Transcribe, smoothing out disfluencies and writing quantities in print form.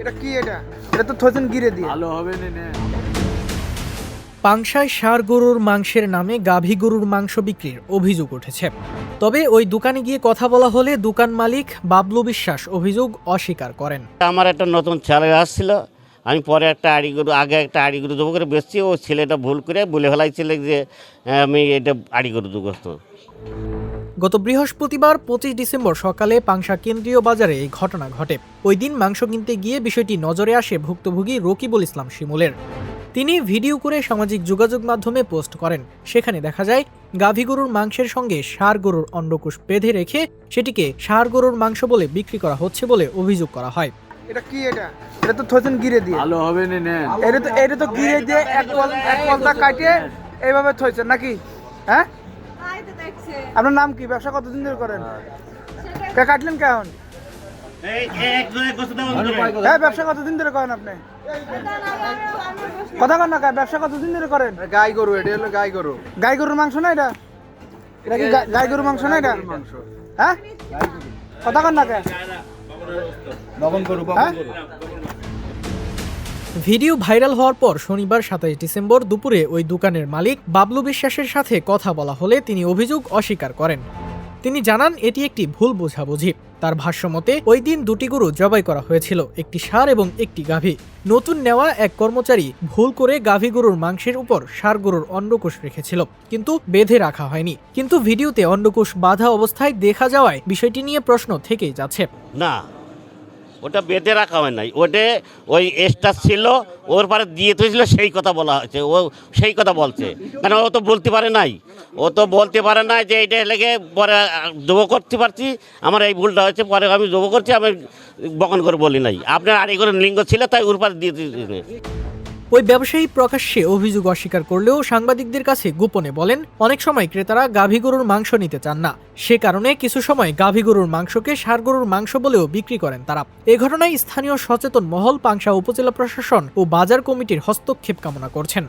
এটা কি এটা? এটা তো থইছেন গিরে দিয়ে। ভালো হবে না। পাংশায় ষাঁড় গরুর মাংসের নামে গাভী গরুর মাংস বিক্রির অভিযোগ উঠেছে। তবে ওই দোকানে গিয়ে কথা বলা হলে দোকান মালিক বাবলু বিশ্বাস অভিযোগ অস্বীকার করেন। আমার একটা নতুন ছেলে আসছিল, আমি পরে একটা আগে একটা আড়ি গরু দেবো করে বেচছি, ও ছেলেটা ভুল করে বলে ফেলাইছিল যে আমি এটা আড়ি গরু দেবো। গত বৃহস্পতিবার 25 ডিসেম্বর সকালে পাংশা কেন্দ্রীয় বাজারে এই ঘটনা ঘটে। ওই দিন মাংস কিনতে গিয়ে বিষয়টি নজরে আসে ভুক্তভোগী রকিবুল ইসলাম শিমুলের। তিনি ভিডিও করে সামাজিক যোগাযোগ মাধ্যমে পোস্ট করেন। সেখানে দেখা যায় গাভী গরুর মাংসের সঙ্গে ষাঁড় গরুর অন্ডকোষ বেঁধে রেখে সেটিকে ষাঁড় গরুর মাংস বলে বিক্রি করা হচ্ছে বলে অভিযোগ করা হয়। এটা কি এটা? এটা তো থইছেন গিরে দিয়ে। ভালো হবে না। এটা তো গিরে দিয়ে এক কলটা কাটিয়ে এইভাবে থইছেন নাকি? হ্যাঁ? আপনার নাম কি? ব্যবসা কতদিন ধরে করেন? কে কাটলেন কেমন? হ্যাঁ, ব্যবসা কতদিন ধরে করেন আপনি? কথা কন না, ব্যবসা কতদিন ধরে করেন? গাই গরু, এটা হলো গাই গরু। গাই গরুর মাংস না এটা? এটা কি গাই গরুর মাংস না এটা? হ্যাঁ, কথা কন না কে? বগন গরু, হ্যাঁ? ভিডিও ভাইরাল হওয়ার পর শনিবার 27 ডিসেম্বর দুপুরে ওই দোকানের মালিক বাবলু বিশ্বাসের সাথে কথা বলা হলে তিনি অভিযোগ অস্বীকার করেন। তিনি জানান এটি একটি ভুল বোঝাবুঝি। তার ভাষ্যমতে ওই দিন দুটি গরু জবাই করা হয়েছিল, একটি ষাঁড় এবং একটি গাভী। নতুন নেওয়া এক কর্মচারী ভুল করে গাভী গরুর মাংসের উপর ষাঁড় গরুর অন্ডকোষ রেখেছিল, কিন্তু বেঁধে রাখা হয়নি। কিন্তু ভিডিওতে অন্ডকোষ বাঁধা অবস্থায় দেখা যাওয়ায় বিষয়টি নিয়ে প্রশ্ন থেকেই যাচ্ছে। না, ওটা বেঁধে রাখা হয় নাই, ওটা ওই স্টার ছিল, ওর পরে দিয়ে তুলেছিল, সেই কথা বলা হয়েছে। ও সেই কথা বলছে, কারণ ও তো বলতে পারে নাই, যে এটা লেগে পরে জব করতে পারছি, আমার এই ভুলটা হয়েছে, পরে আমি জব করছি, আমি বকন করে বলি নাই, আপনার আড়ি করে লিঙ্গ ছিল তাই ওর পরে দিয়ে দিয়েছি। ওই ব্যবসায়ী প্রকাশ্যে অভিযোগ অস্বীকার করলেও সাংবাদিকদের কাছে গোপনে বলেন অনেক সময় ক্রেতারা গাভী গরুর মাংস নিতে চান না, সে কারণে কিছু সময় গাভী গরুর মাংসকে ষাঁড় গরুর মাংস বলেও বিক্রি করেন তারা। এ ঘটনায় স্থানীয় সচেতন মহল পাংশা উপজেলা প্রশাসন ও বাজার কমিটির হস্তক্ষেপ কামনা করছেন।